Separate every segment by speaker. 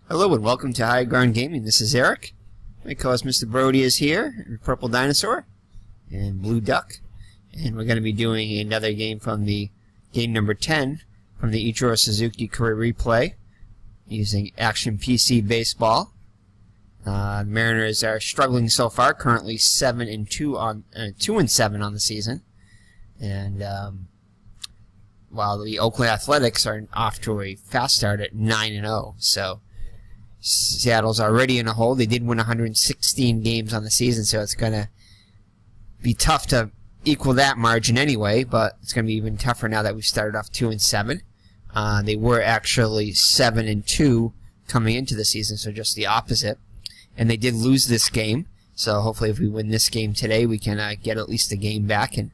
Speaker 1: Hello and welcome to High Ground Gaming. This is Eric. My co-host Mr. Brody is here, Purple Dinosaur, and Blue Duck. And we're going to be doing another game from the game number 10 from the Ichiro Suzuki career replay using Action PC Baseball. The Mariners are struggling so far, currently 2-7 on the season. And while the Oakland Athletics are off to a fast start at 9-0. So Seattle's already in a hole. They did win 116 games on the season, so it's going to be tough to equal that margin anyway, but it's going to be even tougher now that we've started off 2-7. They were actually 7-2 coming into the season, so just the opposite. And they did lose this game, so hopefully if we win this game today, we can get at least a game back and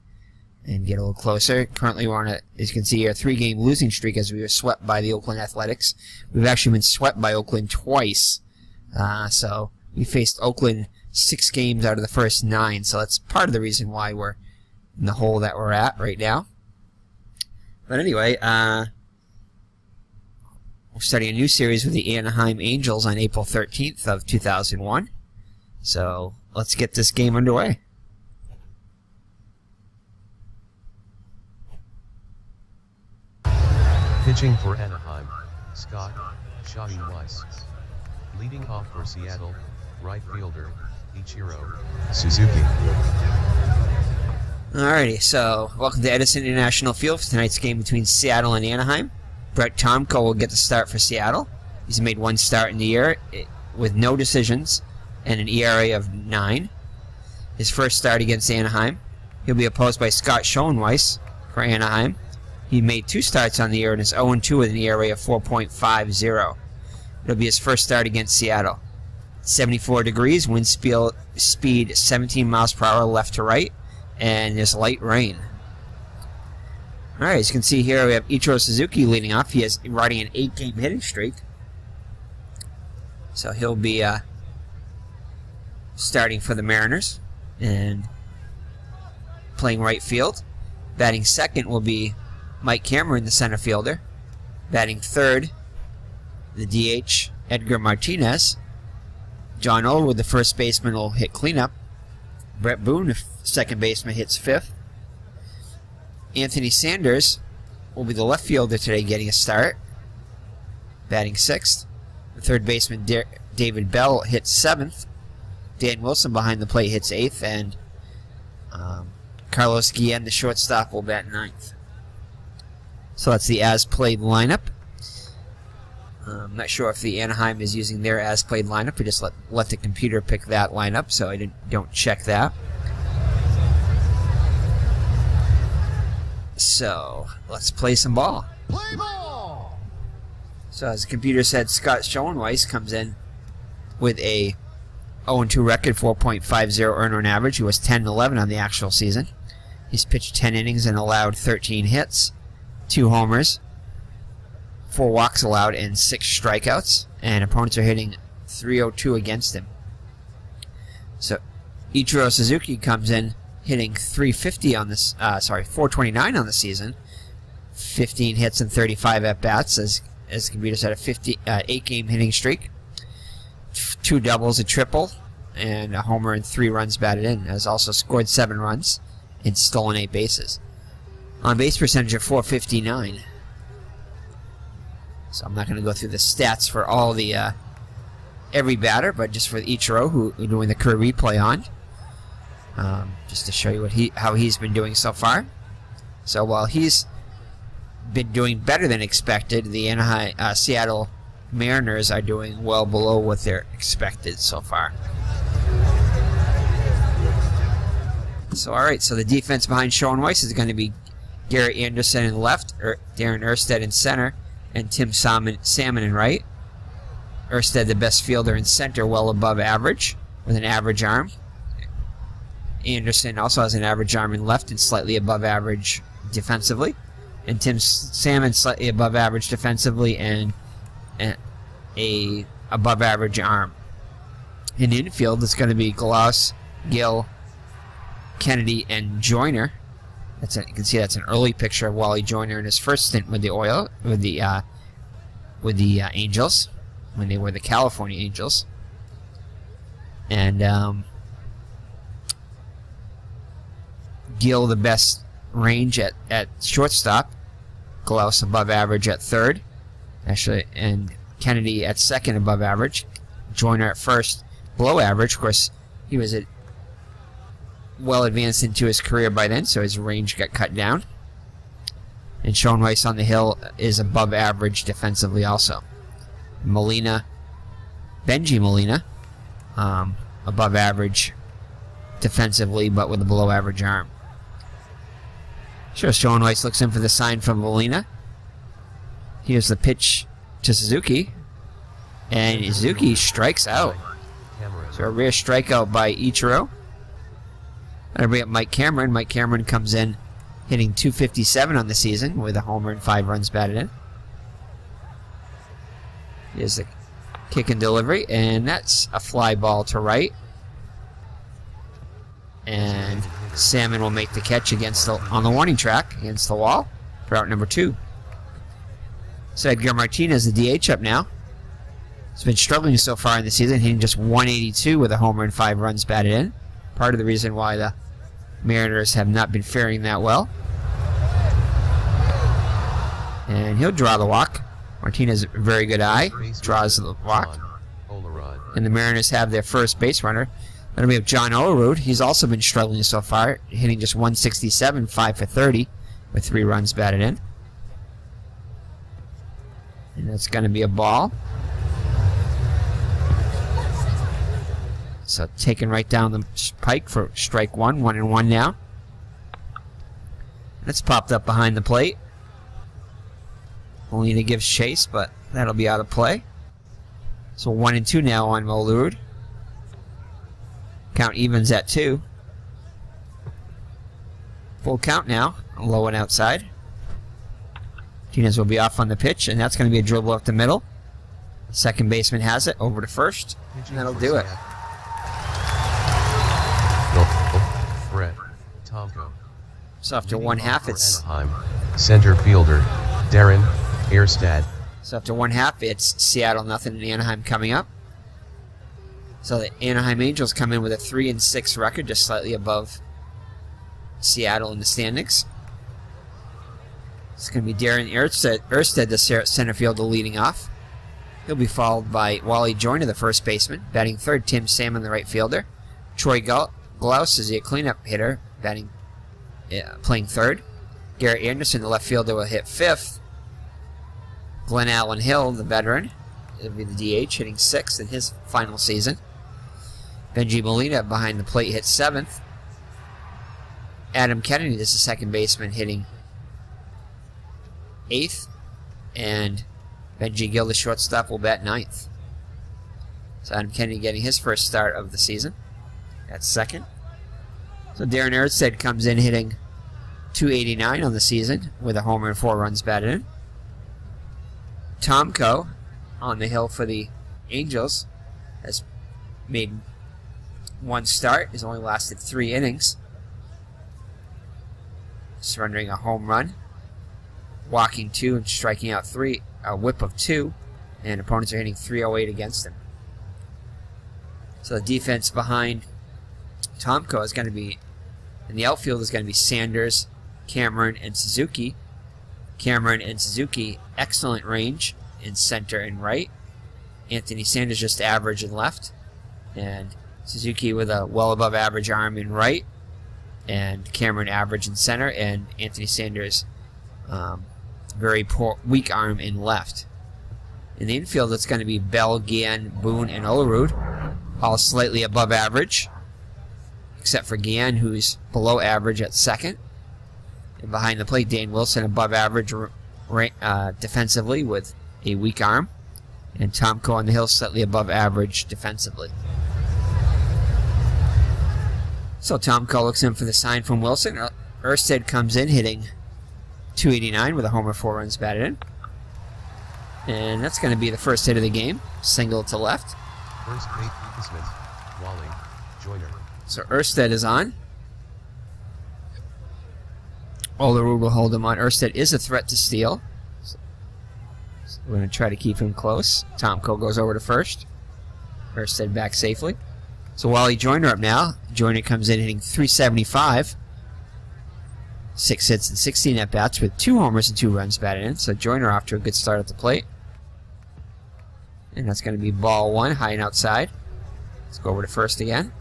Speaker 1: get a little closer. Currently we're on as you can see here, a 3-game losing streak as we were swept by the Oakland Athletics. We've actually been swept by Oakland twice. So we faced Oakland 6 games out of the first 9, so that's part of the reason why we're in the hole that we're at right now. But anyway, we're starting a new series with the Anaheim Angels on April 13th of 2001. So let's get this game underway.
Speaker 2: Pitching for Anaheim, Scott Weiss. Leading off for Seattle, right fielder, Ichiro Suzuki.
Speaker 1: Alrighty, so welcome to Edison International Field for tonight's game between Seattle and Anaheim. Brett Tomko will get the start for Seattle. He's made 1 start in the year with no decisions and an ERA of 9. His first start against Anaheim. He'll be opposed by Scott Schoenweiss for Anaheim. He made 2 starts on the year and is 0-2 with an ERA of 4.50. It'll be his first start against Seattle. 74 degrees, wind speed 17 miles per hour left to right, and there's light rain. Alright, as you can see here, we have Ichiro Suzuki leading off. He is riding an 8-game hitting streak. So he'll be starting for the Mariners and playing right field. Batting second will be Mike Cameron, the center fielder. Batting third, the DH, Edgar Martinez. John Elwood, the first baseman, will hit cleanup. Brett Boone, the second baseman, hits fifth. Anthony Sanders will be the left fielder today, getting a start. Batting sixth. The third baseman, David Bell, hits seventh. Dan Wilson behind the plate hits eighth. And Carlos Guillen, the shortstop, will bat ninth. So that's the as-played lineup. I'm not sure if the Anaheim is using their as-played lineup. We just let the computer pick that lineup, so I don't check that. So let's play some ball.
Speaker 3: Play ball!
Speaker 1: So as the computer said, Scott Schoenweiss comes in with a 0-2 record, 4.50 earned run average. He was 10-11 on the actual season. He's pitched 10 innings and allowed 13 hits. 2 homers, 4 walks allowed, and 6 strikeouts. And opponents are hitting .302 against him. So Ichiro Suzuki comes in hitting .350 on this. 429 on the season. 15 hits and 35 at bats, as the computer said, a 8-game hitting streak. 2 doubles, a triple, and a homer and 3 runs batted in. Has also scored 7 runs and stolen 8 bases. On base percentage of .459. So I'm not going to go through the stats for all the every batter, but just for Ichiro, who we're doing the career replay on, just to show you how he's been doing so far. So while he's been doing better than expected, the Seattle Mariners are doing well below what they're expected so far. So all right, so the defense behind Schoenweiss is going to be Garrett Anderson in left, Darren Erstead in center, and Tim Salmon in right. Erstead, the best fielder in center, well above average, with an average arm. Anderson also has an average arm in left and slightly above average defensively. And Tim Salmon slightly above average defensively and a above average arm. In infield, it's going to be Glaus, Gill, Kennedy, and Joyner. You can see that's an early picture of Wally Joyner in his first stint with the Angels. when they were the California Angels. And Gill the best range at shortstop. Glaus above average at third. Actually, and Kennedy at second above average. Joyner at first below average. Of course, he was well advanced into his career by then, so his range got cut down. And Schoenweiss on the hill is above average defensively also. Benji Molina, above average defensively, but with a below average arm. Sure, Schoenweiss looks in for the sign from Molina. Here's the pitch to Suzuki. And Suzuki strikes out. So a rare strikeout by Ichiro. That'll bring up Mike Cameron. Mike Cameron comes in hitting .257 on the season with a homer and 5 runs batted in. Here's the kick and delivery, and that's a fly ball to right. And Salmon will make the catch on the warning track against the wall for out number 2. So Edgar Martinez, the DH, up now. He's been struggling so far in the season, hitting just .182 with a homer and 5 runs batted in. Part of the reason why the Mariners have not been faring that well. And he'll draw the walk. Martinez, a very good eye, draws the walk. And the Mariners have their first base runner. That'll be John Olerud. He's also been struggling so far, hitting just .167, 5 for 30, with 3 runs batted in. And that's going to be a ball. So taken right down the pike for strike 1, 1-1 now. That's popped up behind the plate. Molina gives chase, but that'll be out of play. So 1-2 now on Olerud. Count evens at 2. Full count now, low and outside. Martinez will be off on the pitch, and that's going to be a dribble up the middle. Second baseman has it, over to first, and that'll do it. So after one half, it's
Speaker 2: Anaheim. Center fielder Darren Erstad.
Speaker 1: So after one half, it's Seattle nothing and Anaheim coming up. So the Anaheim Angels come in with a 3-6 record, just slightly above Seattle in the standings. It's going to be Darren Erstad, the center fielder, leading off. He'll be followed by Wally Joyner, the first baseman, batting third. Tim Salmon, the right fielder. Troy Glaus is a cleanup hitter, playing third. Garrett Anderson, the left fielder, will hit fifth. Glenn Allen Hill, the veteran, will be the DH, hitting sixth in his final season. Benji Molina behind the plate hits seventh. Adam Kennedy is the second baseman, hitting eighth. And Benji Gill, the shortstop, will bat ninth. So Adam Kennedy getting his first start of the season at second. So Darren Erstad comes in hitting .289 on the season with a homer and 4 runs batted in. Tomko on the hill for the Angels has made one start. Has only lasted 3 innings. Surrendering a home run, walking 2 and striking out 3. A whip of 2, and opponents are hitting .308 against him. So the defense behind Tomko is going to be, in the outfield is going to be Sanders, Cameron, and Suzuki. Cameron and Suzuki, excellent range in center and right. Anthony Sanders just average in left. And Suzuki with a well above average arm in right. And Cameron average in center. And Anthony Sanders, very poor, weak arm in left. In the infield, it's going to be Bell, Guillen, Boone, and Olerud, all slightly above average, except for Guillen, who's below average at second. And behind the plate, Dane Wilson above average defensively with a weak arm. And Tomko on the hill slightly above average defensively. So Tomko looks in for the sign from Wilson. Erstad comes in hitting .289 with a homer, 4 runs batted in. And that's going to be the first hit of the game. Single to left.
Speaker 2: First baseman Wally Joyner.
Speaker 1: So Erstad is on. Olerud will hold him on. Erstad is a threat to steal. So we're going to try to keep him close. Tomko goes over to first. Erstad back safely. So Wally Joyner up now. Joyner comes in hitting .375. 6 hits and 16 at-bats with 2 homers and 2 runs batted in. So Joyner off to a good start at the plate. And that's going to be ball 1, high and outside. Let's go over to first again.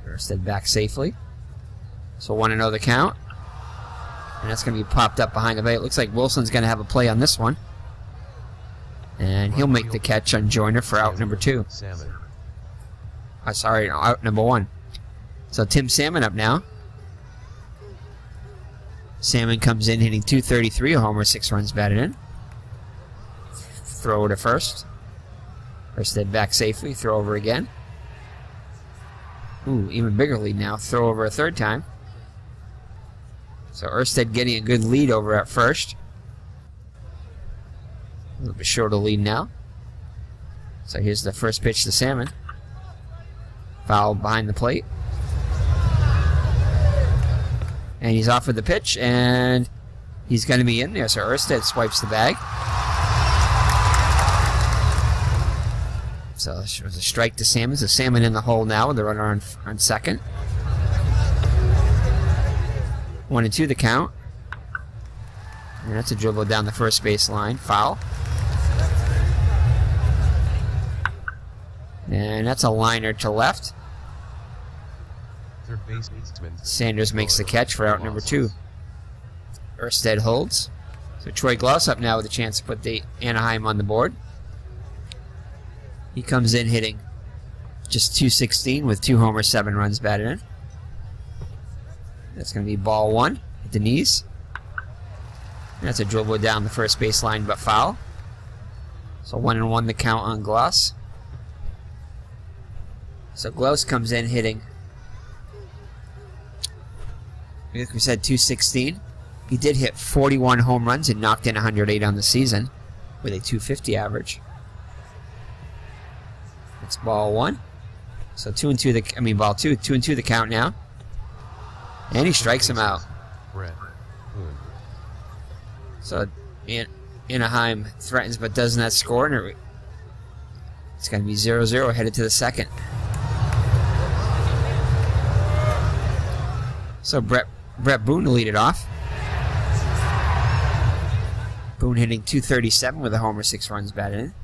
Speaker 1: Erstad back safely. So 1-0 the count. And that's going to be popped up behind the plate. It looks like Wilson's going to have a play on this one. And he'll make the catch on Joyner for out number 2. Out number 1. So Tim Salmon up now. Salmon comes in hitting .233, a homer, 6 runs batted in. Throw over to first. Erstad back safely. Throw over again. Ooh, even bigger lead now. Throw over a third time. So Erstad getting a good lead over at first. A little bit shorter lead now. So here's the first pitch to Salmon. Foul behind the plate. And he's offered the pitch, and he's going to be in there. So Erstad swipes the bag. So it was a strike to Salmon. So Salmon in the hole now with the runner on second. 1-2 the count. And that's a dribble down the first base line. Foul. And that's a liner to left.
Speaker 2: Third baseman
Speaker 1: Sanders makes the catch for out number 2. Erstad holds. So Troy Glaus up now with a chance to put the Anaheim on the board. He comes in hitting just .216 with 2 homers, 7 runs batted in. That's going to be ball 1 at the knees. That's a dribble down the first base line, but foul. So 1-1 the count on Glaus. So Glaus comes in hitting, like we said, .216. He did hit 41 home runs and knocked in 108 on the season with a .250 average. It's ball 1. So ball 2. 2-2 the count now. And he strikes him out. So Anaheim threatens but does not score. And it's going to be 0-0 headed to the second. So Brett Boone to lead it off. Boone hitting .237 with a homer, 6 runs batted in.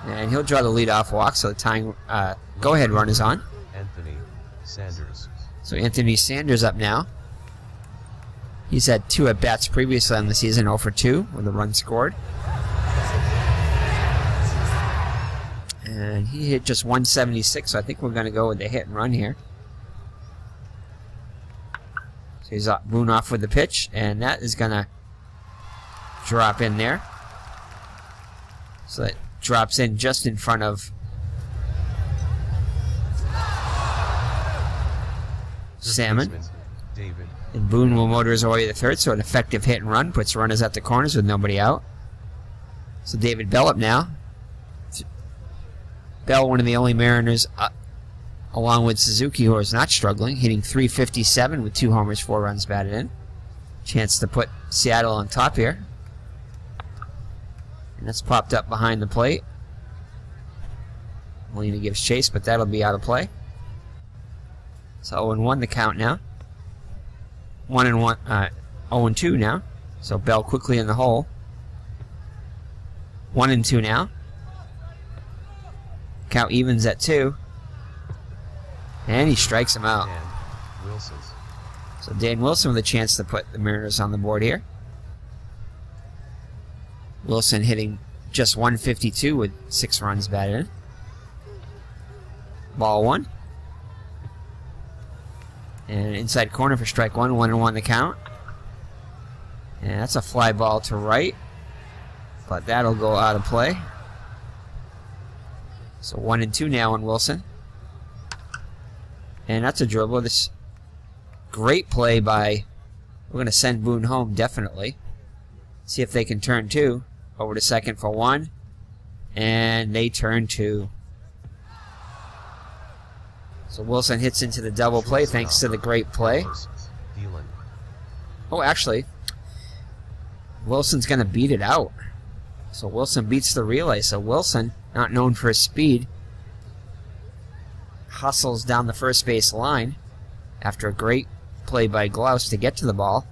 Speaker 1: And he'll draw the leadoff walk, so the tying go-ahead run is on.
Speaker 2: Anthony Sanders.
Speaker 1: So Anthony Sanders up now. He's had 2 at-bats previously on the season, 0 for 2 with a run scored. And he hit just .176, so I think we're going to go with the hit and run here. So he's Boone off with the pitch, and that is going to drop in there. So that drops in just in front of Salmon. And Boone will motor his way to the third, so an effective hit and run puts runners at the corners with nobody out. So David Bell up now. Bell, one of the only Mariners, along with Suzuki, who is not struggling, hitting .357 with 2 homers, 4 runs batted in. Chance to put Seattle on top here. And that's popped up behind the plate. Molina gives chase, but that'll be out of play. So 0-1 the count now. 0-2 now. So Bell quickly in the hole. 1-2 now. Count evens at 2. And he strikes him out. So Dan Wilson with a chance to put the Mariners on the board here. Wilson hitting just .152 with 6 runs batted in. Ball 1. And inside corner for strike 1. 1-1 the count. And that's a fly ball to right. But that'll go out of play. So 1-2 now on Wilson. And that's a dribble. This great play by... We're going to send Boone home, definitely. See if they can turn 2. Over to second for 1. And they turn 2. So Wilson hits into the double play thanks to the great play. Oh, actually, Wilson's going to beat it out. So Wilson beats the relay. So Wilson, not known for his speed, hustles down the first base line after a great play by Glaus to get to the ball.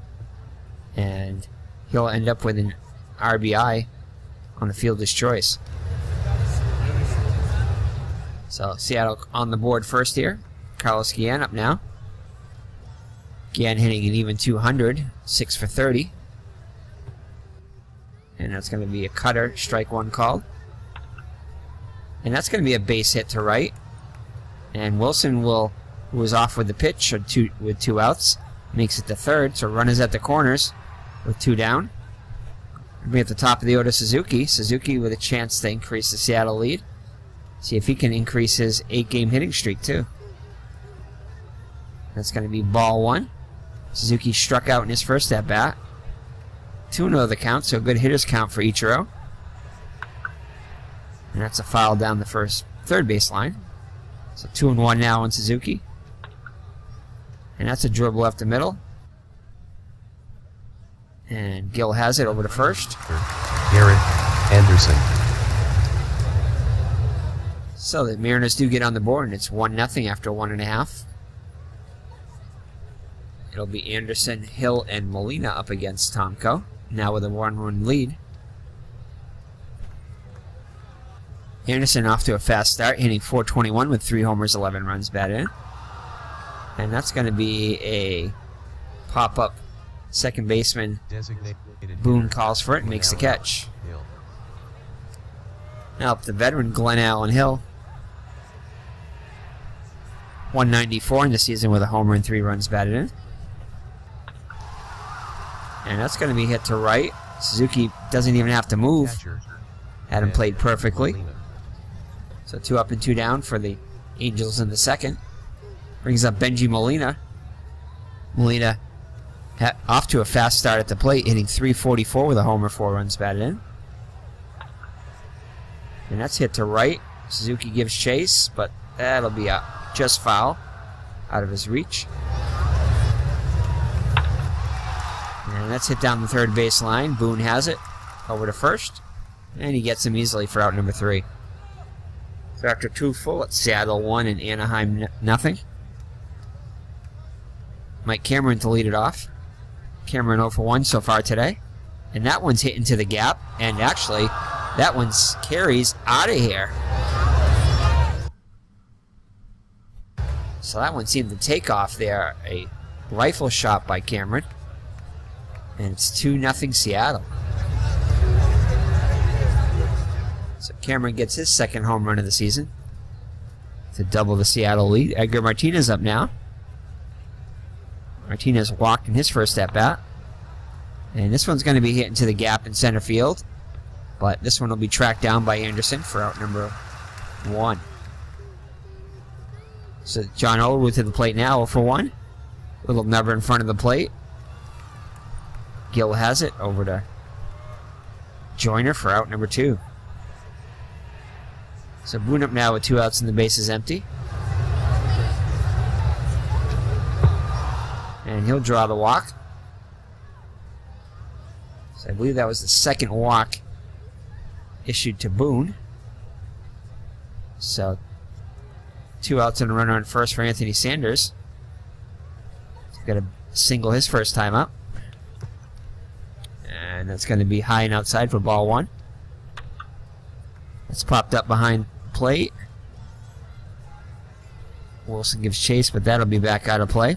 Speaker 1: And he'll end up with an RBI on the fielder's choice. So Seattle on the board first here. Carlos Guillen up now. Guillen hitting an even 200, 6 for 30. And that's going to be a cutter, strike one called. And that's going to be a base hit to right. And Wilson who was off with the pitch with two outs, makes it to third. So runners at the corners with two down. We'll be at the top of the order, Suzuki. Suzuki with a chance to increase the Seattle lead. See if he can increase his 8-game hitting streak too. That's going to be ball one. Suzuki struck out in his first at bat. 2-0 the count, so a good hitter's count for Ichiro. And that's a foul down the third base line. So 2-1 now on Suzuki. And that's a dribble left the middle. And Gill has it over to first.
Speaker 2: Garrett Anderson.
Speaker 1: So the Mariners do get on the board, and it's 1-0 after 1.5. It'll be Anderson, Hill, and Molina up against Tomko, now with a 1-run lead. Anderson off to a fast start, hitting .421 with 3 homers, 11 runs batted in. And that's going to be a pop-up second baseman. Boone calls for it and makes the catch. Now up the veteran Glenn Allen Hill. 194 in the season with a homer and 3 runs batted in. And that's going to be hit to right. Suzuki doesn't even have to move. Had him played perfectly. So 2 up and 2 down for the Angels in the second. Brings up Benji Molina. Molina off to a fast start at the plate, hitting .344 with a homer, 4 runs batted in. And that's hit to right. Suzuki gives chase, but that'll be a just foul out of his reach. And that's hit down the third base line. Boone has it over to first. And he gets him easily for out number 3. So after 2 full, it's Seattle 1 and Anaheim nothing. Mike Cameron to lead it off. Cameron 0 for 1 so far today. And that one's hit into the gap. And actually, that one's carries out of here. So that one seemed to take off there. A rifle shot by Cameron. And it's 2-0 Seattle. So Cameron gets his second home run of the season to double the Seattle lead. Edgar Martinez up now. Martinez walked in his first at-bat. And this one's going to be hit into the gap in center field. But this one will be tracked down by Anderson for out number 1. So John Olerud to the plate now, 0 for 1. Little number in front of the plate. Gill has it over to Joyner for out number 2. So Boone up now with 2 outs and the bases empty. And he'll draw the walk. So I believe that was the second walk issued to Boone. So 2 outs and a runner on first for Anthony Sanders. He's got to single his first time up. And that's going to be high and outside for ball 1. It's popped up behind plate. Wilson gives chase, but that'll be back out of play.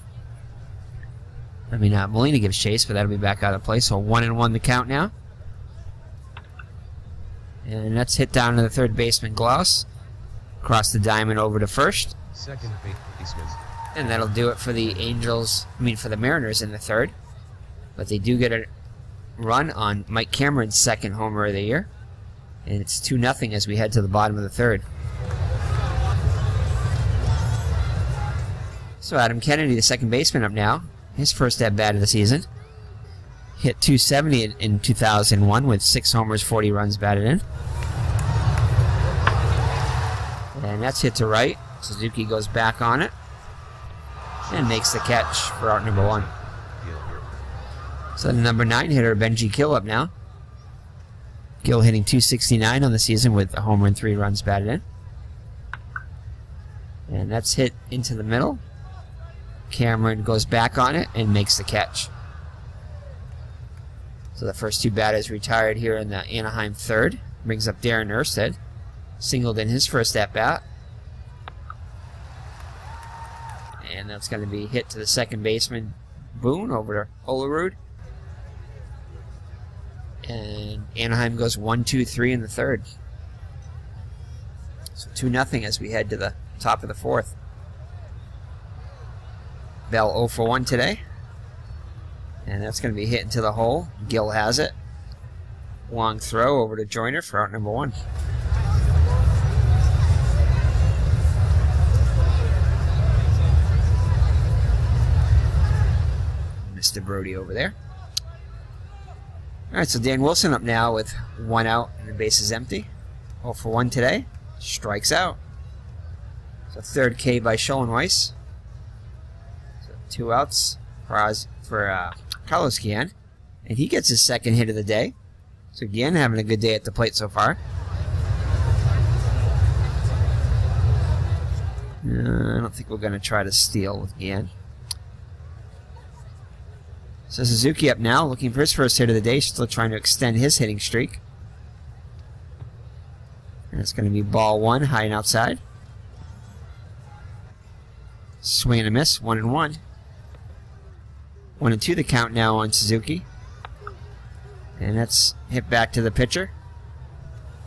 Speaker 1: Molina gives chase, but that'll be back out of play. So 1-1 the count now. And that's hit down to the third baseman, Glaus. Across the diamond over to first.
Speaker 2: Second baseman.
Speaker 1: And that'll do it for the for the Mariners in the third. But they do get a run on Mike Cameron's second homer of the year. And it's 2-0 as we head to the bottom of the third. So Adam Kennedy, the second baseman, up now. His first at-bat of the season. Hit .270 in 2001 with 6 homers, 40 runs batted in. And that's hit to right. Suzuki goes back on it. And makes the catch for out number 1. So the number 9 hitter, Benji Gill, up now. Gill hitting .269 on the season with a homer and 3 runs batted in. And that's hit into the middle. Cameron goes back on it and makes the catch. So the first 2 batters retired here in the Anaheim third. Brings up Darren Erstead. Singled in his first at-bat. And that's going to be hit to the second baseman, Boone, over to Olerud. And Anaheim goes 1-2-3 in the third. So 2-0 as we head to the top of the fourth. Bell 0 for 1 today. And that's going to be hit into the hole. Gill has it. Long throw over to Joyner for out number 1. Mr. Brody over there. Alright, so Dan Wilson up now with 1 out and the base is empty. 0 for 1 today. Strikes out. So third K by Schoenweiss. So 2 outs for Carlos Guillen. And he gets his second hit of the day. So Guillen having a good day at the plate so far. I don't think we're going to try to steal with Guillen. So Suzuki up now, looking for his first hit of the day, still trying to extend his hitting streak. And it's going to be ball 1, high and outside. Swing and a miss, 1-1. 1-2 the count now on Suzuki. And that's hit back to the pitcher.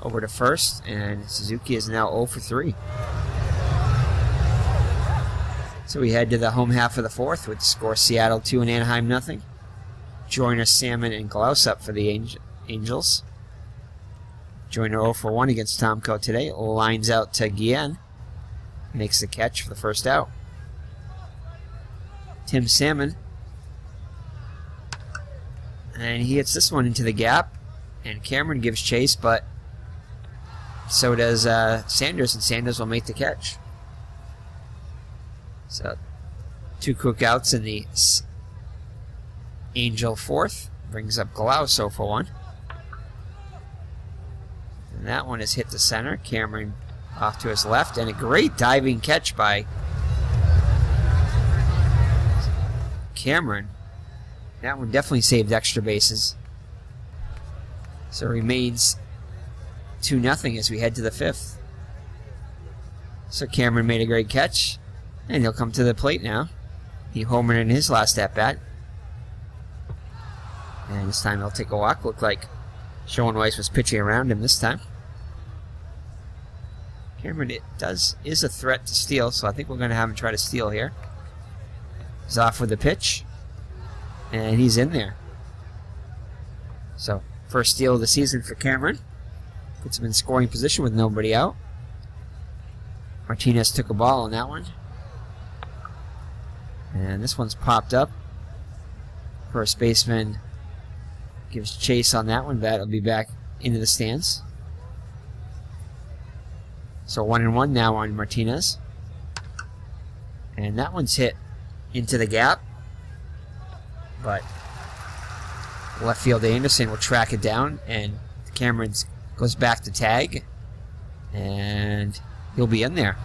Speaker 1: Over to first, and Suzuki is now 0 for 3. So we head to the home half of the fourth with the score Seattle 2 and Anaheim 0. Joyner, Salmon, and Glaus up for the Angels. Joyner 0 for 1 against Tomko today. Lines out to Guillen. Makes the catch for the first out. Tim Salmon. And he hits this one into the gap. And Cameron gives chase, but so does Sanders, and Sanders will make the catch. So 2 quick outs in the Angel fourth. Brings up Glaus 0 for 1. And that one is hit to center. Cameron off to his left. And a great diving catch by Cameron. That one definitely saved extra bases. So it remains 2-0 as we head to the fifth. So Cameron made a great catch. And he'll come to the plate now. He homered in his last at-bat. And this time he'll take a walk. Looked like Schoenweiss was pitching around him this time. Cameron is a threat to steal, so I think we're going to have him try to steal here. He's off with the pitch. And he's in there. So, first steal of the season for Cameron. Puts him in scoring position with nobody out. Martinez took a ball on that one. And this one's popped up. First baseman gives chase on that one. That'll be back into the stands. So 1-1 now on Martinez. And that one's hit into the gap. But left field Anderson will track it down. And Cameron goes back to tag. And he'll be in there.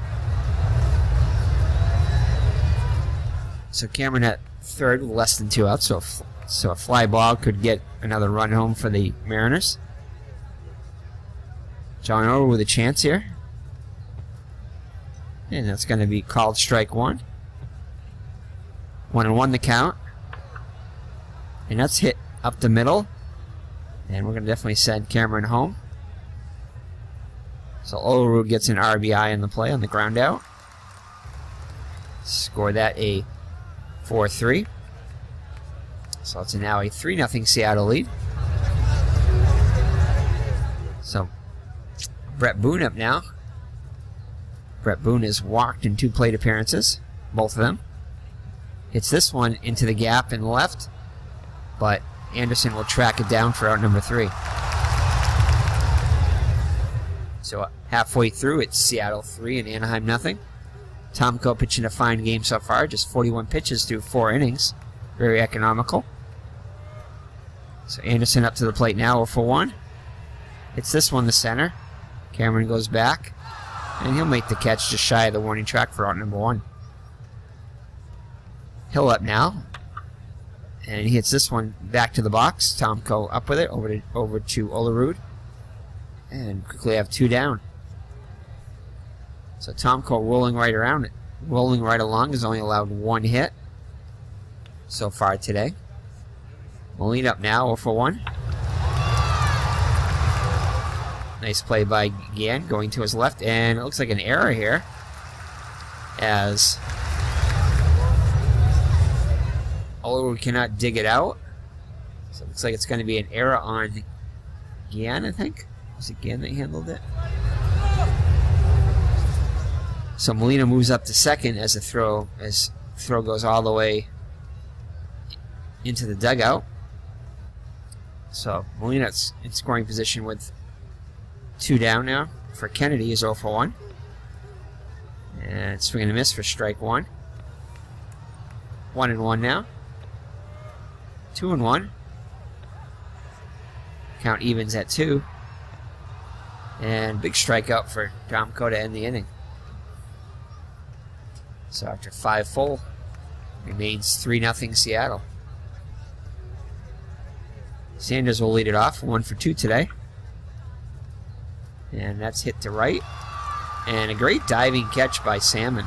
Speaker 1: So Cameron at third with less than 2 outs, so a fly ball could get another run home for the Mariners. John over with a chance here. And that's going to be called strike 1. 1-1 the count. And that's hit up the middle. And we're going to definitely send Cameron home. So Olerud gets an RBI in the play on the ground out. Score that a 4-3. So it's now a 3-0 Seattle lead. So Brett Boone up now. Brett Boone has walked in 2 plate appearances, both of them. Hits this one into the gap in the left, but Anderson will track it down for out number 3. So halfway through, it's Seattle 3 and Anaheim 0. Tomko pitching a fine game so far, just 41 pitches through 4 innings. Very economical. So Anderson up to the plate now, 0 for 1. Hits this one to center. Cameron goes back, and he'll make the catch just shy of the warning track for out number 1. Hill up now, and he hits this one back to the box. Tomko up with it, over to Olerud, and quickly have 2 down. So Tomko rolling right around it, rolling right along, has only allowed 1 hit so far today. Molina up now, 0 for 1. Nice play by Gian, going to his left, and it looks like an error here, as Olerud cannot dig it out. So it looks like it's going to be an error on Gian, I think. Was it Gian that handled it? So Molina moves up to second as the throw goes all the way into the dugout. So Molina's in scoring position with 2 down now. For Kennedy is 0 for 1. And swing and a miss for strike 1. 1-1 now. 2-1. Count evens at 2. And big strikeout for Tomko to end the inning. So after 5 full, remains 3-0 Seattle. Sanders will lead it off, 1 for 2 today. And that's hit to right. And a great diving catch by Salmon.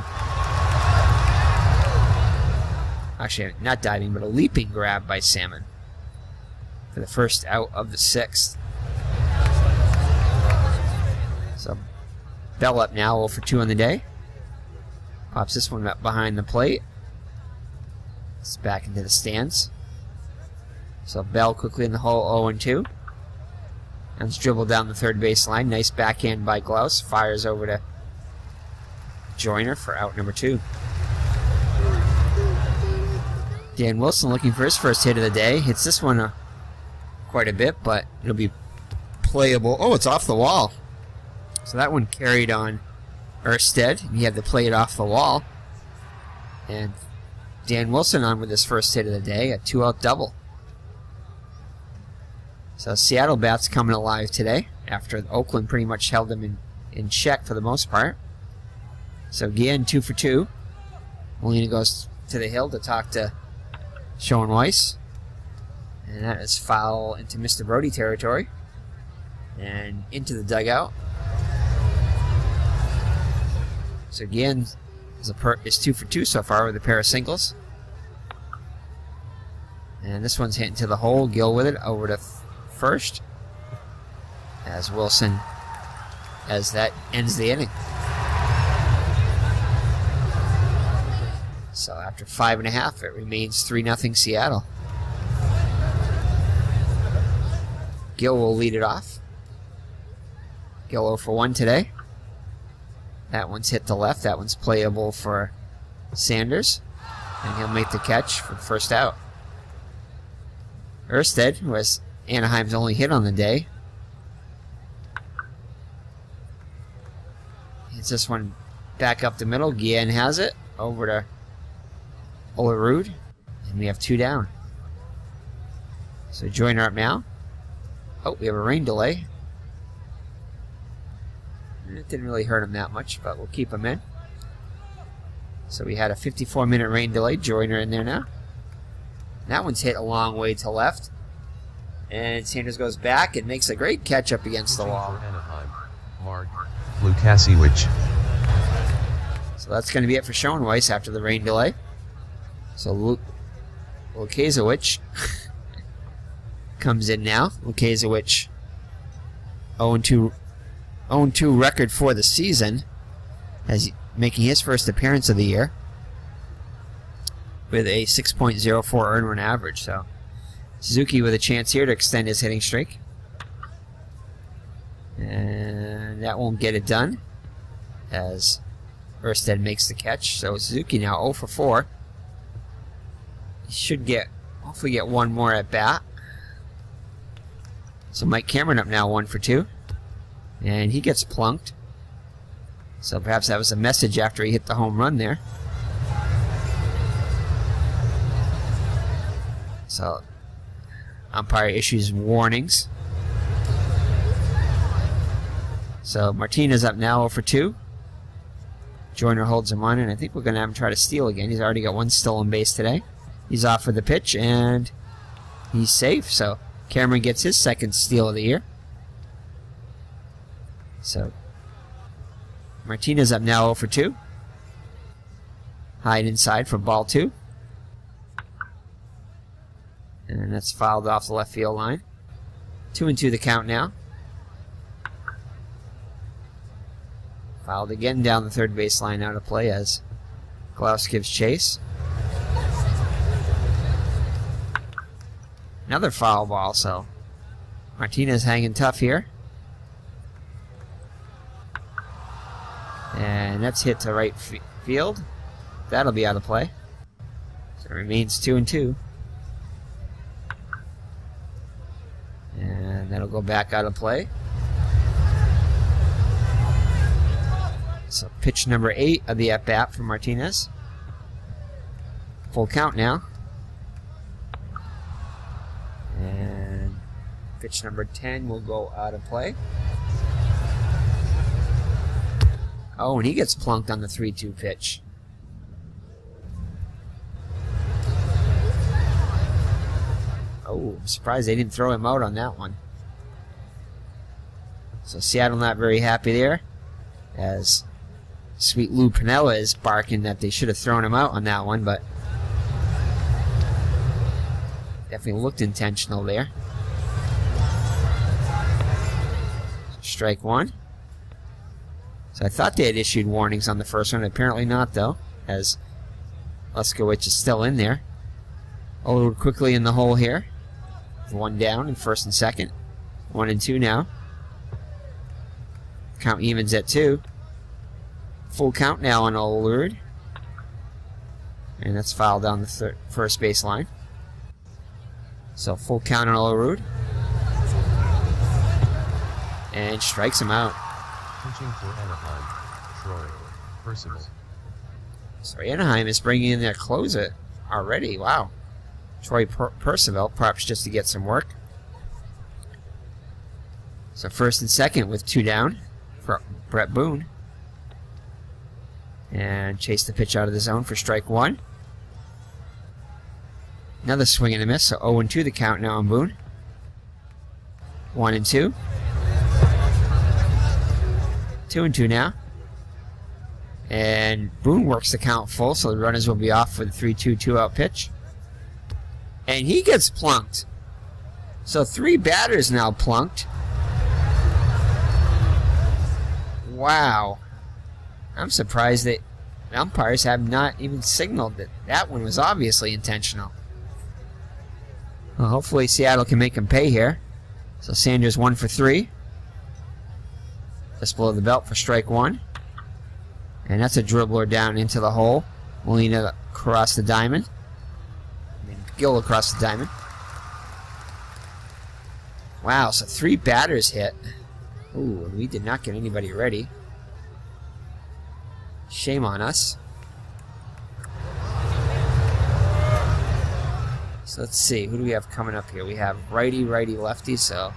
Speaker 1: Actually, not diving, but a leaping grab by Salmon for the first out of the 6th. So Bell up now, 0 for 2 on the day. Pops this one up behind the plate. It's back into the stands. So Bell quickly in the hole, 0-2. And it's dribbled down the third baseline. Nice backhand by Glaus. Fires over to Joyner for out number 2. Dan Wilson looking for his first hit of the day. Hits this one quite a bit, but it'll be playable. Oh, it's off the wall. So that one carried on Erstad. He had to play it off the wall. And Dan Wilson on with his first hit of the day, a 2-out double. So Seattle bats coming alive today after Oakland pretty much held them in check for the most part. So again, 2 for 2. Molina goes to the hill to talk to Schoenweiss. And that is foul into Mr. Brody territory. And into the dugout. So again, is 2 for 2 so far with a pair of singles. And this one's hitting to the hole. Gill with it over to first. As Wilson, as that ends the inning. So after 5.5, it remains 3-0 Seattle. Gill will lead it off. Gill 0 for 1 today. That one's hit to left. That one's playable for Sanders. And he'll make the catch for the first out. Erstad, who has Anaheim's only hit on the day, hits this one back up the middle. Guillen has it. Over to Olerud. And we have 2 down. So Joyner up now. Oh, we have a rain delay. It didn't really hurt him that much, but we'll keep him in. So we had a 54-minute rain delay. Joyner in there now. That one's hit a long way to left. And Sanders goes back and makes a great catch up against the wall.
Speaker 2: For Anaheim, Mark Lukasiewicz.
Speaker 1: So that's going to be it for Schoenweiss after the rain delay. So Lukasiewicz comes in now. Lukasiewicz 0-2 record for the season, as making his first appearance of the year with a 6.04 earned run average. So Suzuki with a chance here to extend his hitting streak. And that won't get it done, as Erstad makes the catch. So Suzuki now 0 for 4. He should hopefully get one more at bat. So Mike Cameron up now 1 for 2. And he gets plunked. So perhaps that was a message after he hit the home run there. So umpire issues warnings. So Martinez up now 0 for 2. Joyner holds him on, and I think we're going to have him try to steal again. He's already got one stolen base today. He's off for the pitch, and he's safe. So Cameron gets his second steal of the year. So Martinez up now 0 for 2. Hide inside for ball 2. And that's fouled off the left field line. 2-2 the count now. Fouled again down the third baseline out of play as Klaus gives chase. Another foul ball, so Martinez hanging tough here. And that's hit to right field. That'll be out of play. So it remains 2-2. And that'll go back out of play. So pitch number 8 of the at-bat for Martinez. Full count now. And pitch number 10 will go out of play. Oh, and he gets plunked on the 3-2 pitch. Oh, I'm surprised they didn't throw him out on that one. So Seattle not very happy there, as Sweet Lou Piniella is barking that they should have thrown him out on that one, but definitely looked intentional there. Strike 1. So I thought they had issued warnings on the first one. Apparently not, though, as Leskowicz is still in there. Olerud quickly in the hole here. One down in first and second. 1-2 now. Count evens at 2. Full count now on Olerud. And that's fouled down the first baseline. So full count on Olerud. And strikes him out.
Speaker 2: Pitching for Anaheim, Troy Percival.
Speaker 1: So Anaheim is bringing in their closer already. Wow. Troy Percival, perhaps just to get some work. So first and second with 2 down for Brett Boone. And chase the pitch out of the zone for strike 1. Another swing and a miss, so 0-2 the count now on Boone. 1-2. 2-2 now. And Boone works the count full, so the runners will be off for the 3-2 2-out pitch. And he gets plunked. So 3 batters now plunked. Wow. I'm surprised that umpires have not even signaled that that one was obviously intentional. Well, hopefully Seattle can make him pay here. So Sanders 1 for 3. Just below the belt for strike 1. And that's a dribbler down into the hole. Molina across the diamond. Gill across the diamond. Wow, so 3 batters hit. Ooh, and we did not get anybody ready. Shame on us. So let's see, who do we have coming up here? We have righty, righty, lefty, so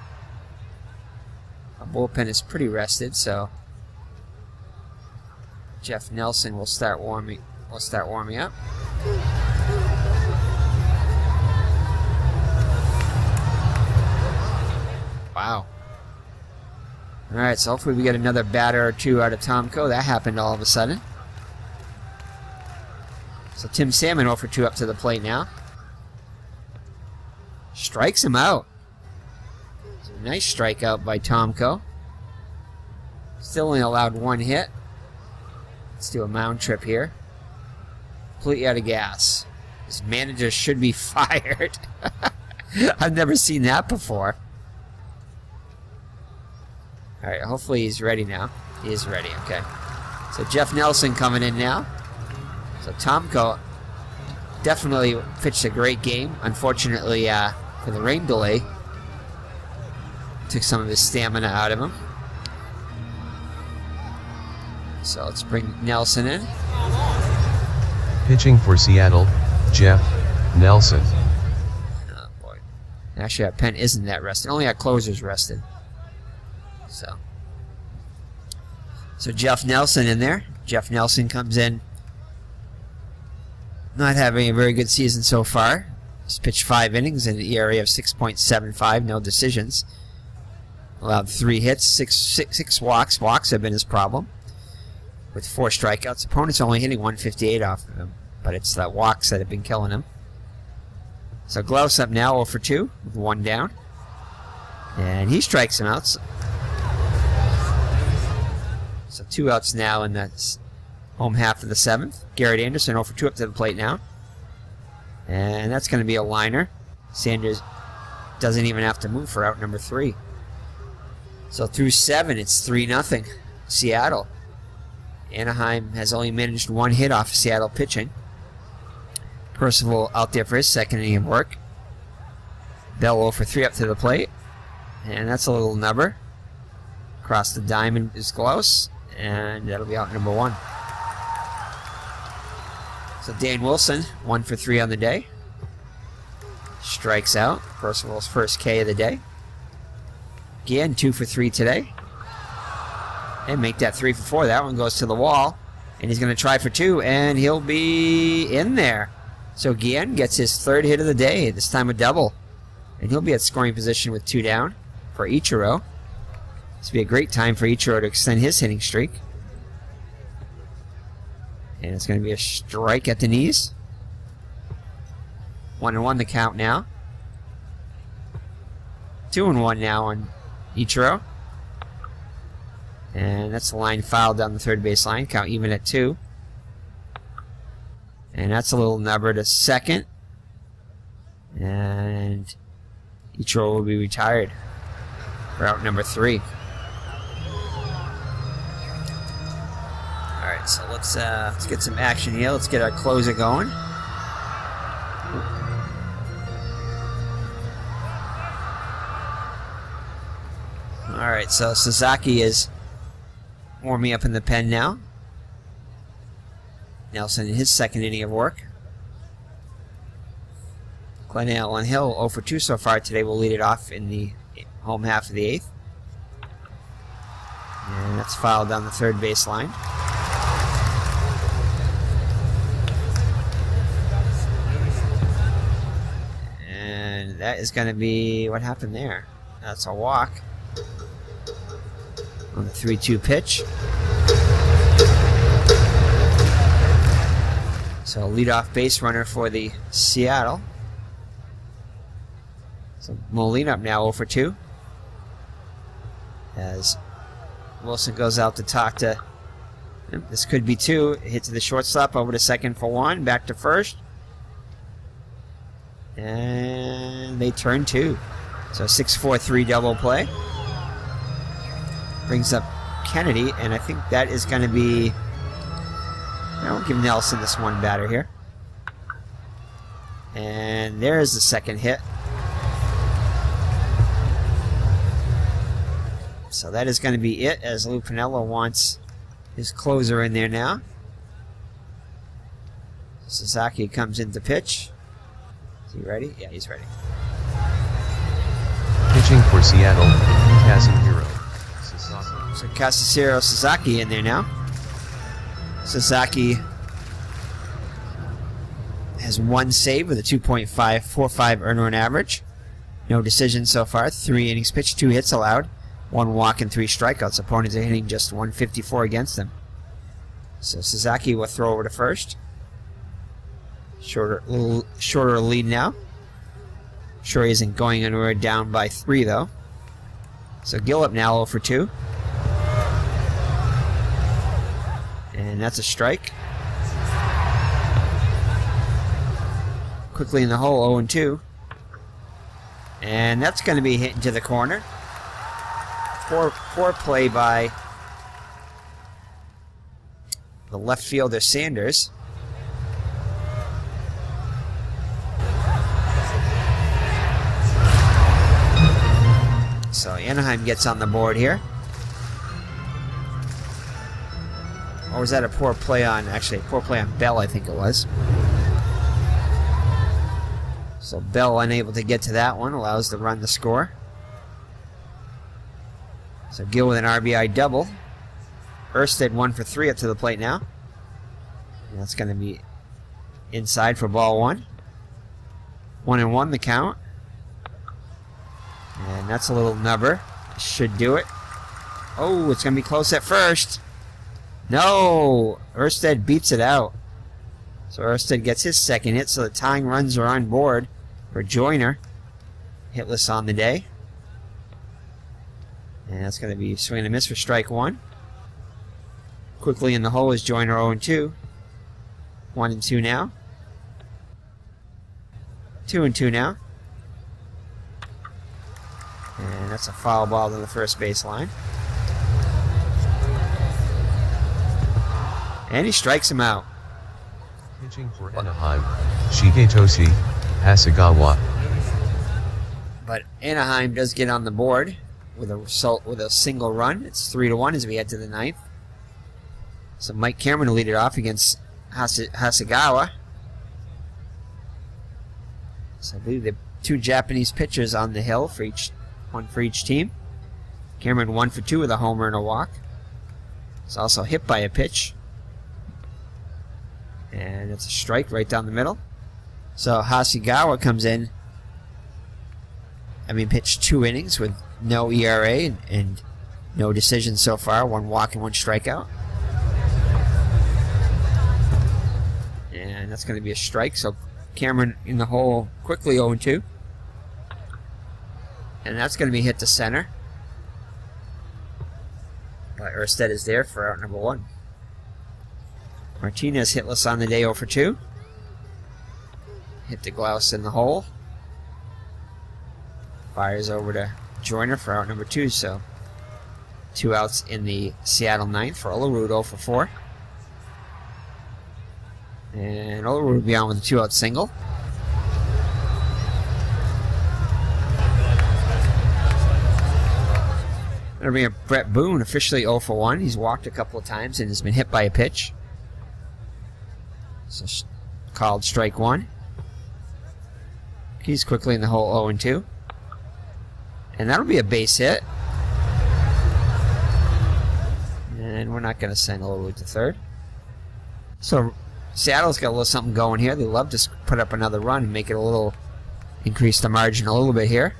Speaker 1: our bullpen is pretty rested, so Jeff Nelson will start warming up. Wow. Alright, so hopefully we get another batter or 2 out of Tomko. That happened all of a sudden. So Tim Salmon 0 for 2 up to the plate now. Strikes him out. It's a nice strikeout by Tomko. Still only allowed 1 hit. Let's do a mound trip here. Completely out of gas. His manager should be fired. I've never seen that before. Alright, hopefully he's ready now. He is ready, okay. So Jeff Nelson coming in now. So Tomko definitely pitched a great game. Unfortunately, for the rain delay, took some of his stamina out of him. So let's bring Nelson in.
Speaker 2: Pitching for Seattle, Jeff Nelson.
Speaker 1: Oh boy. Actually, our pen isn't that rested. Only our closer's rested. So Jeff Nelson in there. Jeff Nelson comes in not having a very good season so far. He's pitched 5 innings in an ERA of 6.75, no decisions. Allowed 3 hits, six walks. Walks have been his problem. With 4 strikeouts. Opponents only hitting 158 off of him. But it's the walks that have been killing him. So Gloves up now 0 for 2 with 1 down. And he strikes him out. So 2 outs now in the home half of the 7th. Garrett Anderson 0 for 2 up to the plate now. And that's going to be a liner. Sanders doesn't even have to move for out number 3. So through 7, it's 3-0 Seattle. Anaheim has only managed 1 hit off of Seattle pitching. Percival out there for his second inning of work. Bell 0 for 3 up to the plate. And that's a little nubber. Across the diamond is close. And that'll be out number 1. So Dan Wilson, 1 for 3 on the day. Strikes out. Percival's first K of the day. Again, 2 for 3 today. And make that 3 for 4. That one goes to the wall. And he's going to try for 2. And he'll be in there. So Guillen gets his 3rd hit of the day. This time a double. And he'll be at scoring position with 2 down for Ichiro. This will be a great time for Ichiro to extend his hitting streak. And it's going to be a strike at the knees. 1-1 the count now. 2-1 now on Ichiro. And that's the line fouled down the third base line. Count even at 2. And that's a little nubber to second. And Ichiro will be retired for out number 3. Alright, so let's get some action here. Let's get our closer going. Alright, so Suzuki is warming up in the pen now. Nelson in his second inning of work. Glenn Allen Hill 0 for 2 so far today will lead it off in the home half of the 8th. And that's fouled down the third base line. And that is going to be what happened there. That's a walk on the 3-2 pitch. So leadoff base runner for the Seattle. So Molina up now 0 for 2. As Wilson goes out to talk to... This could be 2. Hit to the shortstop, over to second for 1. Back to first. And they turn 2. So 6-4-3 double play. Brings up Kennedy, and I think that is going to be... I'll give Nelson this one batter here. And there's the second hit. So that is going to be it, as Lou Piniella wants his closer in there now. Suzuki comes in to pitch. Is he ready? Yeah, he's ready.
Speaker 2: Pitching for Seattle, Kazuhiro Suzuki.
Speaker 1: So Kazuhiro Suzuki in there now. Suzuki has 1 save with a 2.545 earned run average. No decisions so far. 3 innings pitched, 2 hits allowed, 1 walk and 3 strikeouts. Opponents are hitting just 154 against him. So Suzuki will throw over to first. Little shorter lead now. Sure he isn't going anywhere, down by 3 though. So Gillip now 0 for 2. And that's a strike. Quickly in the hole, 0-2. And that's going to be hit into the corner. Poor play by the left fielder, Sanders. So Anaheim gets on the board here. Or was that a poor play on, actually, a poor play on Bell, I think it was. So Bell unable to get to that one, allows the run to score. So Gill with an RBI double. Erstad 1 for 3 up to the plate now. And that's going to be inside for ball 1. 1-1 the count. And that's a little nubber. Should do it. Oh, it's going to be close at first. No! Erstad beeps it out. So Erstad gets his second hit, so the tying runs are on board for Joyner. Hitless on the day. And that's going to be swing and a miss for strike 1. Quickly in the hole is Joyner 0-2. 1-2 now. 2-2 now. And that's a foul ball to the first baseline. And he strikes him out.
Speaker 2: Pitching for Anaheim, Shigetoshi Hasegawa.
Speaker 1: But Anaheim does get on the board with a single run. It's 3-1 as we head to the 9th. So Mike Cameron will lead it off against Hasegawa. So I believe the 2 Japanese pitchers on the hill for one for each team. Cameron 1 for 2 with a homer and a walk. He's also hit by a pitch. And it's a strike right down the middle. So Hasegawa comes in. Pitched 2 innings with no ERA and no decisions so far. 1 walk and 1 strikeout. And that's going to be a strike. So Cameron in the hole quickly 0-2. And that's going to be hit to center. But Erstad is there for out number 1. Martinez hitless on the day 0-2. Hit to Glaus in the hole. Fires over to Joyner for out number 2. So 2 outs in the Seattle 9th for Olerud 0-4. And Olerud will be on with a 2-out single. Going to bring up Brett Boone, officially 0-1. He's walked a couple of times and has been hit by a pitch. So called strike 1. He's quickly in the hole 0-2. And that'll be a base hit. And we're not going to send Olerud to third. So Seattle's got a little something going here. They love to put up another run and make it increase the margin a little bit here.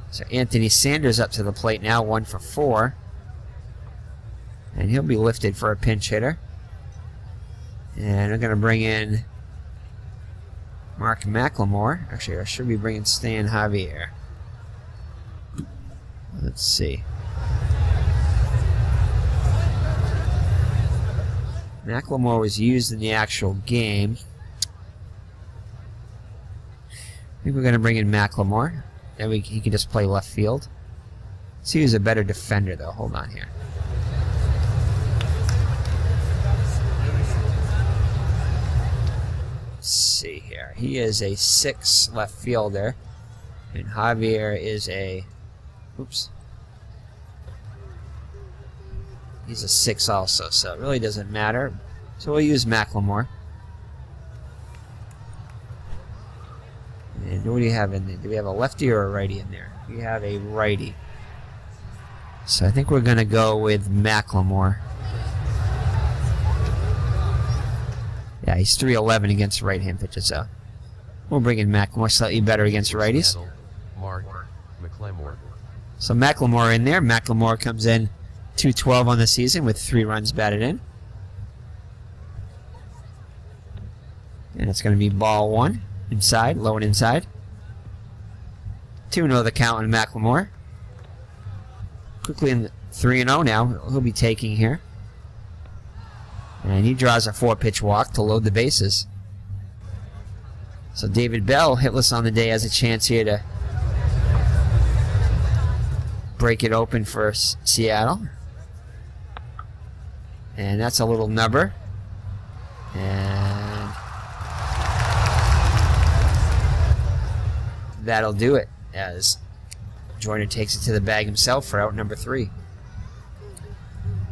Speaker 1: So Anthony Sanders up to the plate now, 1 for 4. And he'll be lifted for a pinch hitter. And I'm going to bring in Mark McLemore. Actually, I should be bringing Stan Javier. Let's see. McLemore was used in the actual game. I think we're going to bring in McLemore. And he can just play left field. Let's see who's a better defender, though. Hold on here. Let's see here. He is a 6 left fielder. And Javier is a... Oops. He's a 6 also, so it really doesn't matter. So we'll use McLemore. And what do you have in there? Do we have a lefty or a righty in there? We have a righty. So I think we're going to go with McLemore. Yeah, he's 3-11 against right-hand pitchers, so we'll bring in McLemore, slightly better against righties.
Speaker 2: Mark McLemore.
Speaker 1: So McLemore in there. McLemore comes in 2-12 on the season with 3 runs batted in. And it's going to be ball 1. Inside, low and inside. 2-0 the count on McLemore. Quickly in 3-0 now. He'll be taking here. And he draws a 4-pitch walk to load the bases. So David Bell, hitless on the day, has a chance here to break it open for Seattle. And that's a little nubber. And that'll do it as Joyner takes it to the bag himself for out number 3.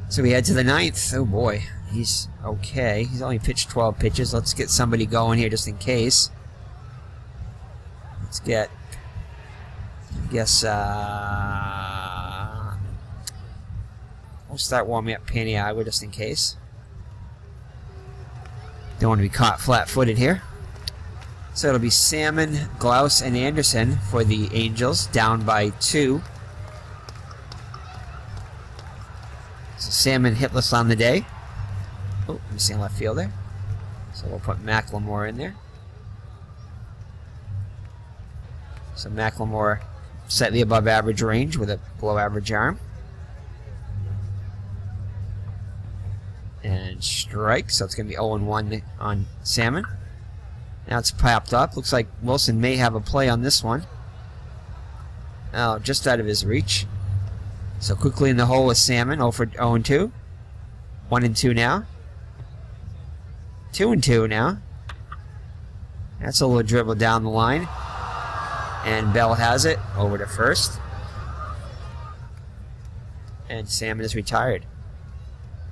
Speaker 1: So we head to the 9th. Oh boy, he's okay. He's only pitched 12 pitches. Let's get somebody going here just in case. Let's get, I guess, we'll start warming up Paniagua just in case. Don't want to be caught flat-footed here. So it'll be Salmon, Glaus, and Anderson for the Angels, down by 2. So Salmon hitless on the day. Oh, missing left field there. So we'll put Macklemore in there. So Macklemore slightly above average range with a below average arm. And strike, so it's going to be 0-1 on Salmon. Now it's popped up. Looks like Wilson may have a play on this one. Oh, just out of his reach. So quickly in the hole with Salmon, 0-2. 1-2 now. 2-2 now. That's a little dribble down the line. And Bell has it over to first. And Salmon is retired.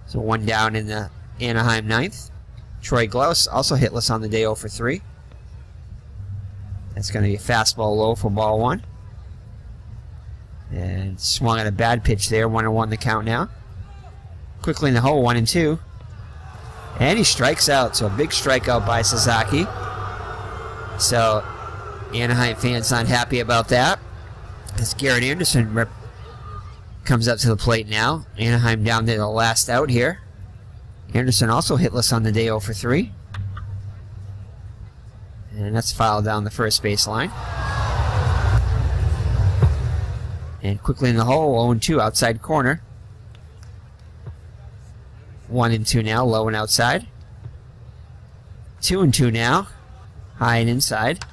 Speaker 1: So 1 down in the Anaheim 9th. Troy Glaus also hitless on the day, 0-3. That's going to be a fastball low for ball 1. And swung at a bad pitch there. 1-1 the count now. Quickly in the hole, 1-2. And he strikes out. So a big strikeout by Suzuki. So Anaheim fans not happy about that. As Garrett Anderson comes up to the plate now. Anaheim down to the last out here. Anderson also hitless on the day, 0-3. And that's fouled down the first base line. And quickly in the hole, 0-2 outside corner. 1-2 now, low and outside. 2-2 now, high and inside.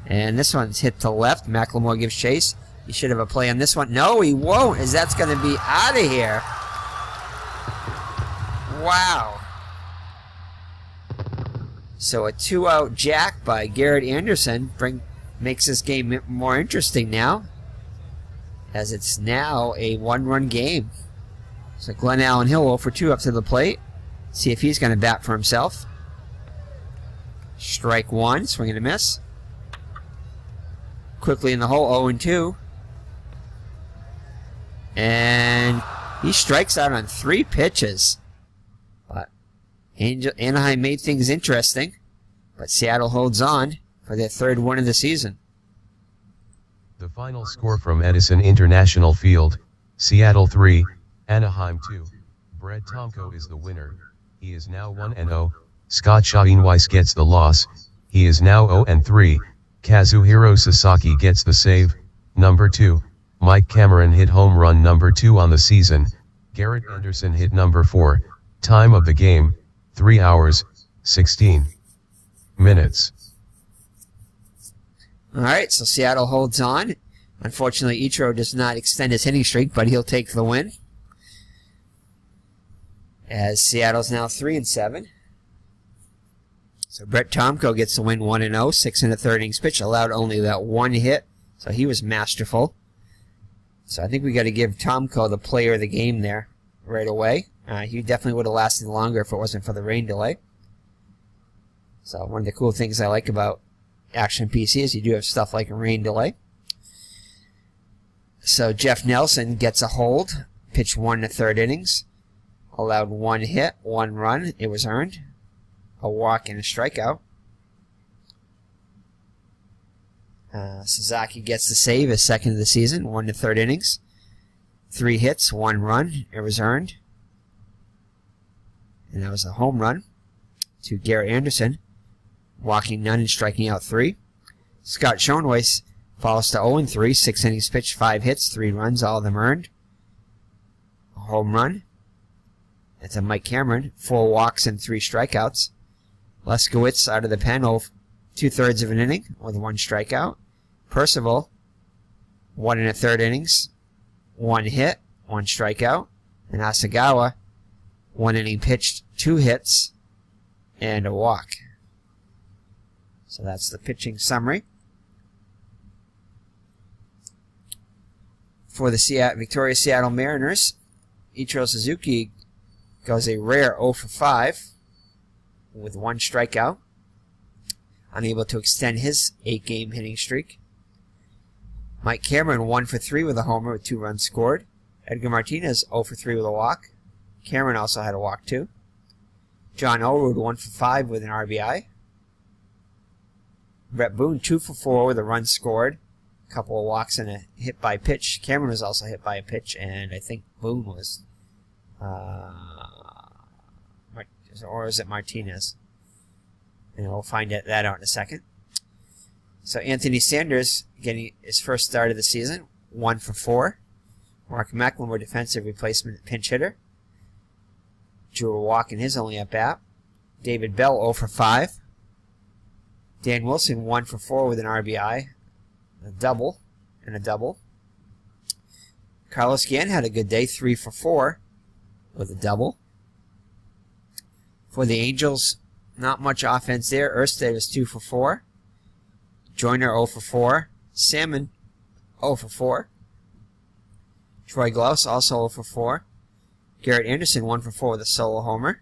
Speaker 1: And this one's hit to left. Macklemore gives chase. He should have a play on this one. No, he won't, as that's going to be out of here. Wow. So a 2-out jack by Garrett Anderson makes this game more interesting now, as it's now a 1-run game. So Glenn Allen Hill 0-2 up to the plate. See if he's going to bat for himself. Strike 1, swing and a miss. Quickly in the hole, 0-2. And he strikes out on 3 pitches. But Anaheim made things interesting. But Seattle holds on for their 3rd win of the season.
Speaker 2: The final score from Edison International Field: Seattle 3, Anaheim 2. Brett Tomko is the winner. He is now 1-0. Scott Schoenweiss gets the loss. He is now 0-3. Kazuhiro Sasaki gets the save. Number 2. Mike Cameron hit home run number 2 on the season. Garrett Anderson hit number 4. Time of the game: 3 hours, 16 minutes.
Speaker 1: Alright, so Seattle holds on. Unfortunately, Ichiro does not extend his hitting streak, but he'll take the win. As Seattle's now 3-7. So Brett Tomko gets the win, 1-0, 6 1/3 innings pitch, allowed only that 1 hit, so he was masterful. So I think we got to give Tomko the player of the game there right away. He definitely would have lasted longer if it wasn't for the rain delay. So one of the cool things I like about Action PC is you do have stuff like a rain delay. So Jeff Nelson gets a hold, pitched 1 1/3 innings, allowed 1 hit, 1 run. It was earned. A walk and a strikeout. Suzuki gets the save, his 2nd of the season, 1 1/3 innings. 3 hits, 1 run. It was earned. And that was a home run to Garrett Anderson, walking none and striking out 3. Scott Schoenweiss falls to 0-3, 6 innings pitched, 5 hits, 3 runs, all of them earned. A home run. That's a Mike Cameron, 4 walks and 3 strikeouts. Leskowitz out of the pen, 2/3 of an inning with 1 strikeout. Percival, 1 1/3 innings, 1 hit, 1 strikeout. And Asagawa, 1 inning pitched, 2 hits, and a walk. So that's the pitching summary. For the victorious Seattle Mariners, Ichiro Suzuki goes a rare 0 for 5 with 1 strikeout. unable to extend his 8-game hitting streak. Mike Cameron 1 for 3 with a homer with 2 runs scored. Edgar Martinez 0 for 3 with a walk. Cameron also had a walk too. John Olerud 1 for 5 with an RBI. Brett Boone 2 for 4 with a run scored. A couple of walks and a hit by pitch. Cameron was also hit by a pitch, and I think Boone was. Or is it Martinez? And we'll find that out in a second. So Anthony Sanders getting his first start of the season, 1 for 4. Mark McLemore, defensive replacement pinch hitter, drew a walk in his only at bat. David Bell 0 for 5. Dan Wilson 1 for 4 with an RBI, a double, and a double. Carlos Guillen had a good day, 3 for 4 with a double. For the Angels, not much offense there. Erstad was 2 for 4. Joyner 0 for 4. Salmon 0 for 4. Troy Glaus also 0 for 4. Garrett Anderson 1 for 4 with a solo homer.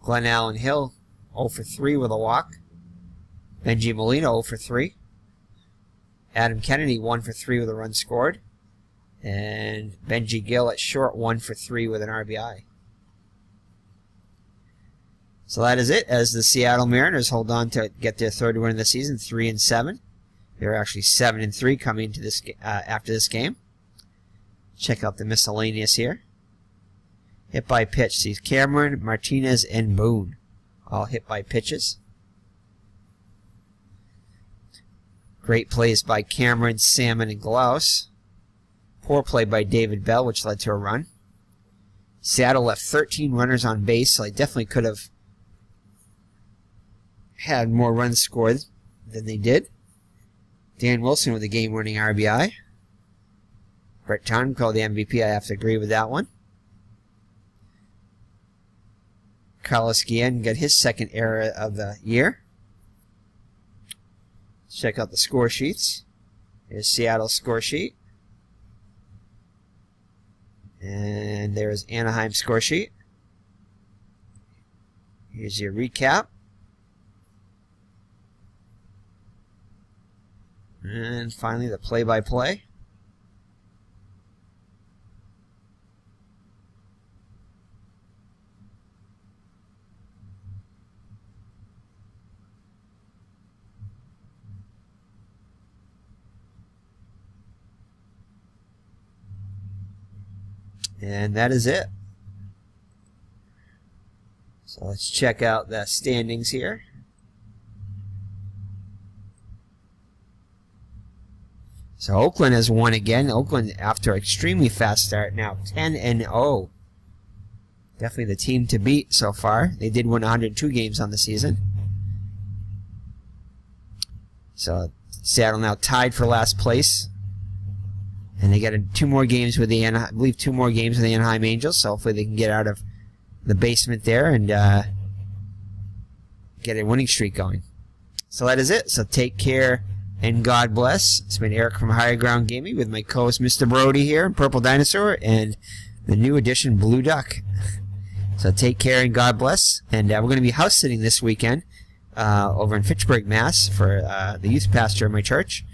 Speaker 1: Glenn Allen Hill 0 for 3 with a walk. Benji Molina 0 for 3. Adam Kennedy 1 for 3 with a run scored. And Benji Gill at short 1 for 3 with an RBI. So that is it, as the Seattle Mariners hold on to get their third win of the season, 3-7. They're actually 7-3 coming into this after this game. Check out the miscellaneous here. Hit by pitch. See Cameron, Martinez, and Boone, all hit by pitches. Great plays by Cameron, Salmon, and Glaus. Poor play by David Bell, which led to a run. Seattle left 13 runners on base, so they definitely could have had more runs scored than they did. Dan Wilson with a game-winning RBI. Brett Tom called the MVP. I have to agree with that one. Carlos Guillen got his second error of the year. Check out the score sheets. Here's Seattle's score sheet. And there's Anaheim's score sheet. Here's your recap. And finally, the play-by-play. And that is it. So let's check out the standings here. So Oakland has won again. Oakland, after an extremely fast start, now 10-0. Definitely the team to beat so far. They did win 102 games on the season. So Seattle now tied for last place. And they got 2 more games with the I believe 2 more games with the Anaheim Angels. So hopefully they can get out of the basement there and get a winning streak going. So that is it. So take care and God bless. It's been Eric from Higher Ground Gaming with my co-host Mr. Brody here, Purple Dinosaur, and the new edition Blue Duck. So take care and God bless. And we're going to be house sitting this weekend over in Fitchburg, Mass. for the youth pastor of my church.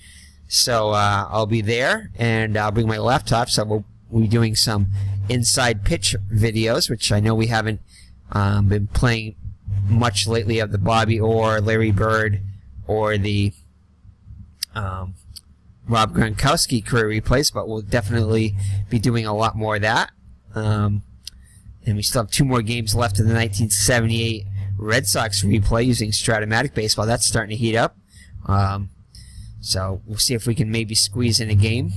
Speaker 1: So I'll be there, and I'll bring my laptop. So we'll be doing some inside pitch videos, which I know we haven't been playing much lately, of the Bobby Orr, Larry Bird, or the Rob Gronkowski career replays, but we'll definitely be doing a lot more of that. And we still have 2 more games left in the 1978 Red Sox replay using Stratomatic Baseball. That's starting to heat up. So we'll see if we can maybe squeeze in a game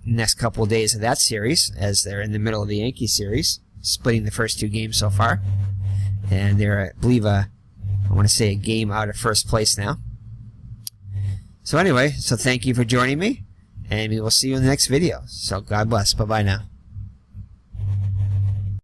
Speaker 1: next couple of days of that series, as they're in the middle of the Yankee series, splitting the first 2 games so far. And they're, I believe, I want to say a game out of first place now. So anyway, so thank you for joining me, and we will see you in the next video. So God bless. Bye-bye now.